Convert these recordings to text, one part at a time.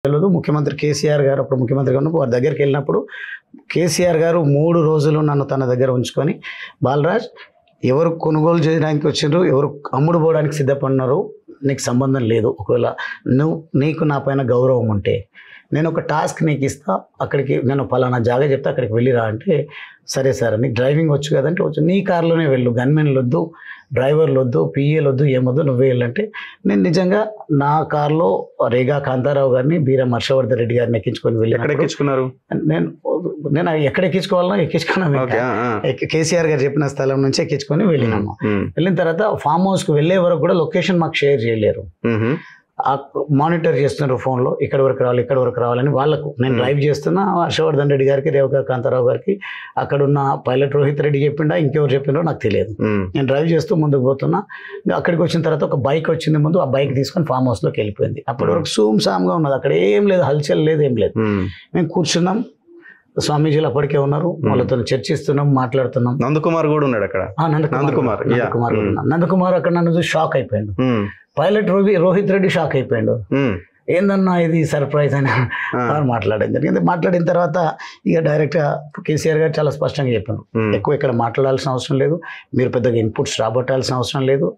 తెలియదు. ముఖ్యమంత్రి కేసీఆర్ గారు అప్పుడు ముఖ్యమంత్రిగా ఉన్నప్పుడు వారి దగ్గరికి వెళ్ళినప్పుడు కేసీఆర్ గారు 3 రోజులు నన్ను తన దగ్గర ఉంచుకొని, బాలరాజ్ ఎవరు కొనుగోలు చేయడానికి వచ్చిండ్రు, ఎవరు అమ్ముడు పోవడానికి సిద్ధపడినారు, నీకు సంబంధం లేదు. ఒకవేళ నీకు నా పైన గౌరవం ఉంటే నేను ఒక టాస్క్ నీకు ఇస్తా, అక్కడికి నేను పలానా జాగా చెప్తే అక్కడికి వెళ్ళిరా అంటే, సరే సార్ నీకు డ్రైవింగ్ వచ్చు కదంటే వచ్చు, నీ కార్లోనే వెళ్ళు, గన్మెన్లు వద్దు, డ్రైవర్లు వద్దు, పిఏలు వద్దు, ఏమొద్దు, నువ్వే వెళ్ళంటే నేను నిజంగా నా కార్లో రేగా కాంతారావు గారిని, బీరం హర్షవర్ధన్ రెడ్డి గారిని ఎక్కించుకొని వెళ్ళి ఎక్కించుకున్నారు. నేను ఎక్కడ ఎక్కించుకోవాలనో ఎక్కించుకున్నాను. కేసీఆర్ గారు చెప్పిన స్థలం నుంచి ఎక్కించుకొని వెళ్ళినాము. వెళ్ళిన తర్వాత ఫామ్ హౌస్కి వెళ్ళే వరకు కూడా లొకేషన్ మాకు షేర్ చేయలేరు. మానిటర్ చేస్తున్నారు ఫోన్లో, ఇక్కడ వరకు రావాలి, ఇక్కడ వరకు రావాలని. వాళ్ళకు నేను డ్రైవ్ చేస్తున్నా, హర్షవర్ధన్ రెడ్డి గారికి, రేవకా కాంతారావు గారికి, అక్కడ ఉన్న పైలట్ రోహిత్ రెడ్డి చెప్పిండా ఇంకెవరు చెప్పిండో నాకు తెలియదు. నేను డ్రైవ్ చేస్తూ ముందుకు పోతున్నా. అక్కడికి వచ్చిన తర్వాత ఒక బైక్ వచ్చింది ముందు, ఆ బైక్ తీసుకొని ఫామ్ హౌస్లోకి వెళ్ళిపోయింది. అప్పటి వరకు సామ్గా ఉన్నది, అక్కడ ఏం లేదు, హల్చల్ లేదు, ఏం లేదు. మేము కూర్చున్నాం, స్వామీజీలు అప్పటికే ఉన్నారు, వాళ్ళతో చర్చిస్తున్నాం, మాట్లాడుతున్నాం. నందకుమార్ కూడా ఉన్నాడు అక్కడ. నందకుమార్ అక్కడ నన్ను చూసి షాక్ అయిపోయాడు. పైలట్ రోహిత్ రెడ్డి షాక్ అయిపోయాడు. ఏందన్నా ఇది సర్ప్రైజ్ అని మాట్లాడడం జరిగింది. మాట్లాడిన తర్వాత ఇక డైరెక్ట్గా కేసీఆర్ గారు చాలా స్పష్టంగా చెప్పారు, ఎక్కువ ఇక్కడ మాట్లాడాల్సిన అవసరం లేదు, మీరు పెద్దగా ఇన్పుట్స్ రాబట్టాల్సిన అవసరం లేదు,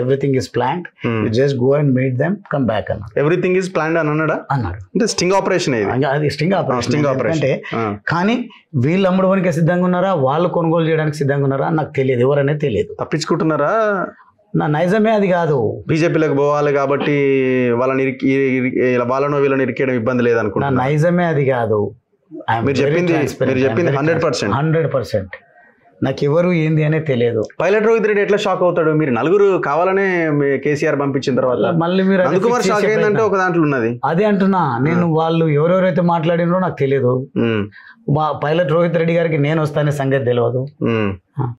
everything is planned, just go and meet them, come back అన్నారు. ఎవ్రీథింగ్ ఈస్ ప్లాన్డ్ అని అన్నాడు. అంటే స్టింగ్ ఆపరేషన్, అది స్టింగ్ ఆపరేషన్ అంటే. కానీ వీళ్ళు అమ్మడానికి సిద్ధంగా ఉన్నారా, వాళ్ళు కొనుగోలు చేయడానికి సిద్ధంగా ఉన్నారా నాకు తెలియదు, ఎవరనేది తెలియదు. తప్పించుకుంటున్నారా? నా నైజమే అది కాదు. బీజేపీలోకి పోవాలి కాబట్టి వాళ్ళని వీళ్ళని ఇరికేయడం ఇబ్బంది లేదనుకుంటా. నా నైజమే అది కాదు. మీరు చెప్పింది 100%. నాకు ఎవరు ఏంది అనే తెలియదు. పైలట్ రోహిత్ రెడ్డి ఎట్లా షాక్ అవుతాడు? మీరు నలుగురు కావాలనే కేసీఆర్ పంపించిన తర్వాత మళ్ళీ మీరు నందకుమార్ షాక్ అయిందంటే ఒక దాంట్లో ఉన్నది. అదే అంటున్నా నేను, వాళ్ళు ఎవరెవరైతే మాట్లాడినో నాకు తెలియదు. పైలట్ రోహిత్ రెడ్డి గారికి నేను వస్తానే సంగతి తెలియదు.